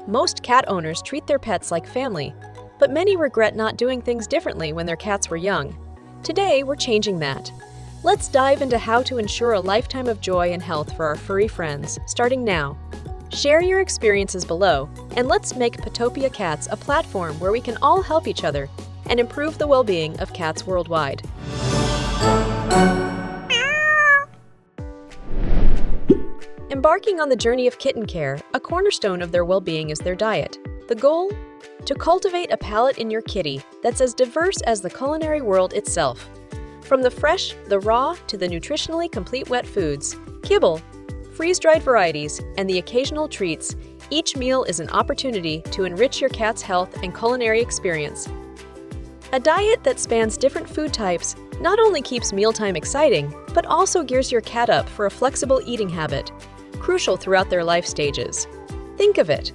Most cat owners treat their pets like family, but many regret not doing things differently when their cats were young. Today, we're changing that. Let's dive into how to ensure a lifetime of joy and health for our furry friends, starting now. Share your experiences below, and let's make Petopia Cats a platform where we can all help each other and improve the well-being of cats worldwide. Embarking on the journey of kitten care, a cornerstone of their well-being is their diet. The goal? To cultivate a palate in your kitty that's as diverse as the culinary world itself. From the fresh, the raw, to the nutritionally complete wet foods, kibble, freeze-dried varieties, and the occasional treats, each meal is an opportunity to enrich your cat's health and culinary experience. A diet that spans different food types not only keeps mealtime exciting, but also gears your cat up for a flexible eating habit, crucial throughout their life stages. Think of it.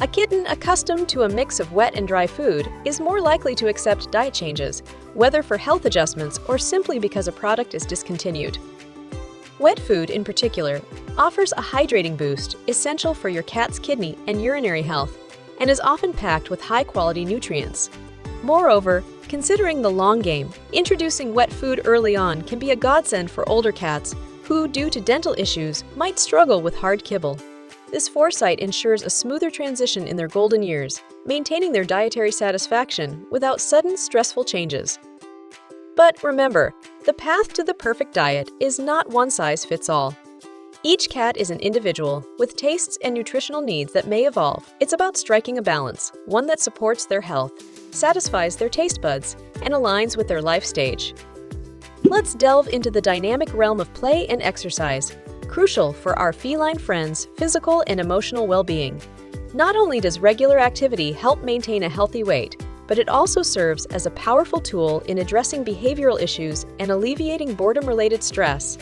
A kitten accustomed to a mix of wet and dry food is more likely to accept diet changes, whether for health adjustments or simply because a product is discontinued. Wet food, in particular, offers a hydrating boost essential for your cat's kidney and urinary health and is often packed with high-quality nutrients. Moreover, considering the long game, introducing wet food early on can be a godsend for older cats who, due to dental issues, might struggle with hard kibble. This foresight ensures a smoother transition in their golden years, maintaining their dietary satisfaction without sudden, stressful changes. But remember, the path to the perfect diet is not one size fits all. Each cat is an individual, with tastes and nutritional needs that may evolve. It's about striking a balance, one that supports their health, satisfies their taste buds, and aligns with their life stage. Let's delve into the dynamic realm of play and exercise, crucial for our feline friends' physical and emotional well-being. Not only does regular activity help maintain a healthy weight, but it also serves as a powerful tool in addressing behavioral issues and alleviating boredom-related stress.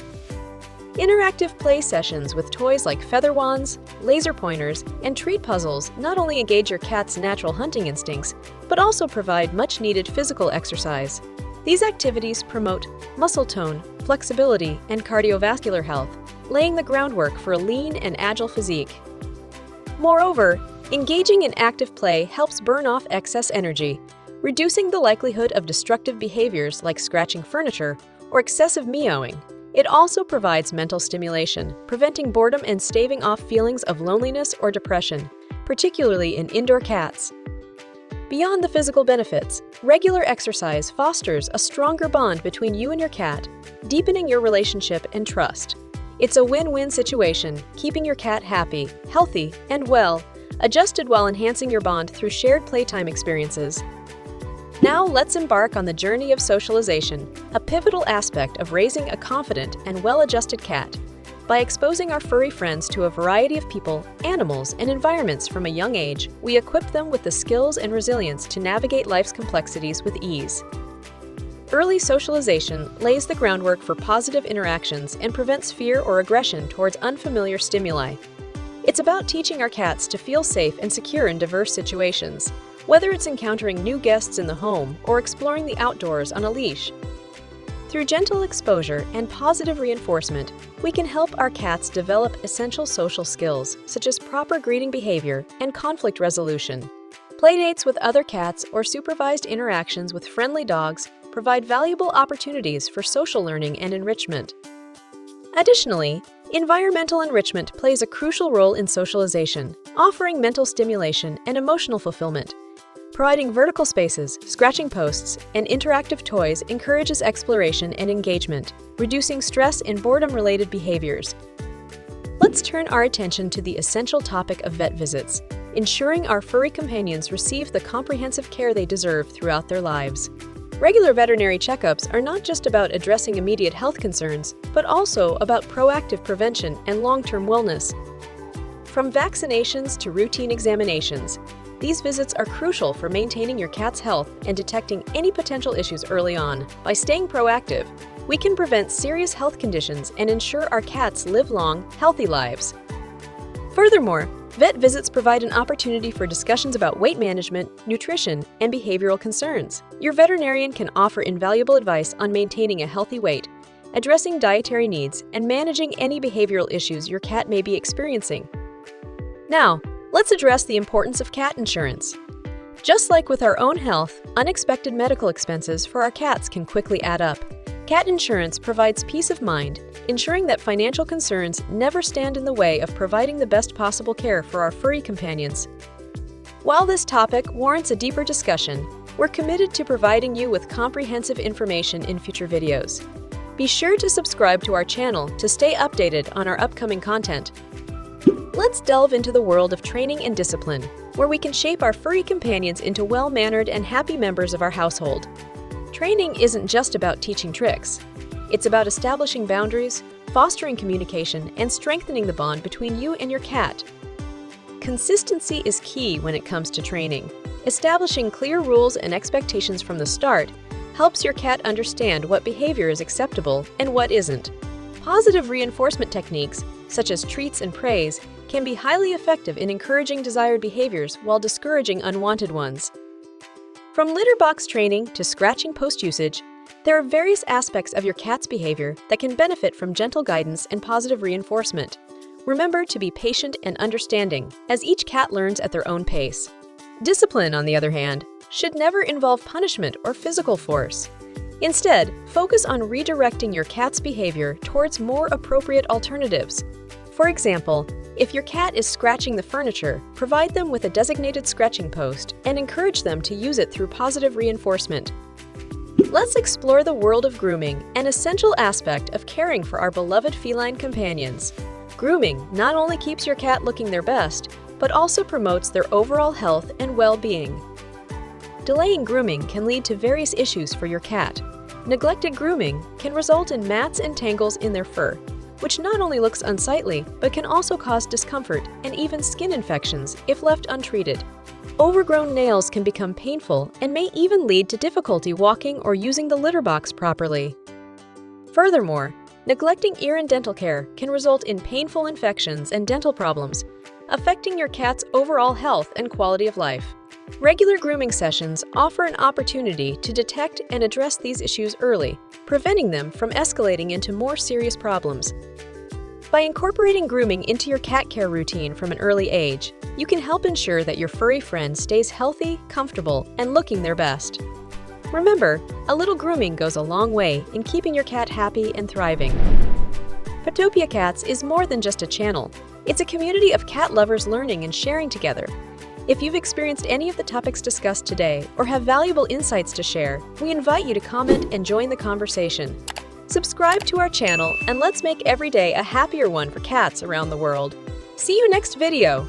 Interactive play sessions with toys like feather wands, laser pointers, and treat puzzles not only engage your cat's natural hunting instincts, but also provide much-needed physical exercise. These activities promote muscle tone, flexibility, and cardiovascular health, laying the groundwork for a lean and agile physique. Moreover, engaging in active play helps burn off excess energy, reducing the likelihood of destructive behaviors like scratching furniture or excessive meowing. It also provides mental stimulation, preventing boredom and staving off feelings of loneliness or depression, particularly in indoor cats. Beyond the physical benefits, regular exercise fosters a stronger bond between you and your cat, deepening your relationship and trust. It's a win-win situation, keeping your cat happy, healthy, and well, adjusted while enhancing your bond through shared playtime experiences. Now let's embark on the journey of socialization, a pivotal aspect of raising a confident and well-adjusted cat. By exposing our furry friends to a variety of people, animals, and environments from a young age, we equip them with the skills and resilience to navigate life's complexities with ease. Early socialization lays the groundwork for positive interactions and prevents fear or aggression towards unfamiliar stimuli. It's about teaching our cats to feel safe and secure in diverse situations, whether it's encountering new guests in the home or exploring the outdoors on a leash. Through gentle exposure and positive reinforcement, we can help our cats develop essential social skills such as proper greeting behavior and conflict resolution. Playdates with other cats or supervised interactions with friendly dogs provide valuable opportunities for social learning and enrichment. Additionally, environmental enrichment plays a crucial role in socialization, offering mental stimulation and emotional fulfillment. Providing vertical spaces, scratching posts, and interactive toys encourages exploration and engagement, reducing stress and boredom-related behaviors. Let's turn our attention to the essential topic of vet visits, ensuring our furry companions receive the comprehensive care they deserve throughout their lives. Regular veterinary checkups are not just about addressing immediate health concerns, but also about proactive prevention and long-term wellness. From vaccinations to routine examinations, these visits are crucial for maintaining your cat's health and detecting any potential issues early on. By staying proactive, we can prevent serious health conditions and ensure our cats live long, healthy lives. Furthermore, vet visits provide an opportunity for discussions about weight management, nutrition, and behavioral concerns. Your veterinarian can offer invaluable advice on maintaining a healthy weight, addressing dietary needs, and managing any behavioral issues your cat may be experiencing. Now, Let's address the importance of cat insurance. Just like with our own health, unexpected medical expenses for our cats can quickly add up. Cat insurance provides peace of mind, ensuring that financial concerns never stand in the way of providing the best possible care for our furry companions. While this topic warrants a deeper discussion, we're committed to providing you with comprehensive information in future videos. Be sure to subscribe to our channel to stay updated on our upcoming content. Let's delve into the world of training and discipline, where we can shape our furry companions into well-mannered and happy members of our household. Training isn't just about teaching tricks. It's about establishing boundaries, fostering communication, and strengthening the bond between you and your cat. Consistency is key when it comes to training. Establishing clear rules and expectations from the start helps your cat understand what behavior is acceptable and what isn't. Positive reinforcement techniques, such as treats and praise, can be highly effective in encouraging desired behaviors while discouraging unwanted ones. From litter box training to scratching post-usage, there are various aspects of your cat's behavior that can benefit from gentle guidance and positive reinforcement. Remember to be patient and understanding, as each cat learns at their own pace. Discipline, on the other hand, should never involve punishment or physical force. Instead, focus on redirecting your cat's behavior towards more appropriate alternatives. For example, if your cat is scratching the furniture, provide them with a designated scratching post and encourage them to use it through positive reinforcement. Let's explore the world of grooming, an essential aspect of caring for our beloved feline companions. Grooming not only keeps your cat looking their best, but also promotes their overall health and well-being. Delaying grooming can lead to various issues for your cat. Neglected grooming can result in mats and tangles in their fur, which not only looks unsightly, but can also cause discomfort and even skin infections if left untreated. Overgrown nails can become painful and may even lead to difficulty walking or using the litter box properly. Furthermore, neglecting ear and dental care can result in painful infections and dental problems, affecting your cat's overall health and quality of life. Regular grooming sessions offer an opportunity to detect and address these issues early, preventing them from escalating into more serious problems. By incorporating grooming into your cat care routine from an early age, you can help ensure that your furry friend stays healthy, comfortable, and looking their best. Remember, a little grooming goes a long way in keeping your cat happy and thriving. Petopia Cats is more than just a channel. It's a community of cat lovers learning and sharing together. If you've experienced any of the topics discussed today or have valuable insights to share, we invite you to comment and join the conversation. Subscribe to our channel and let's make every day a happier one for cats around the world. See you next video!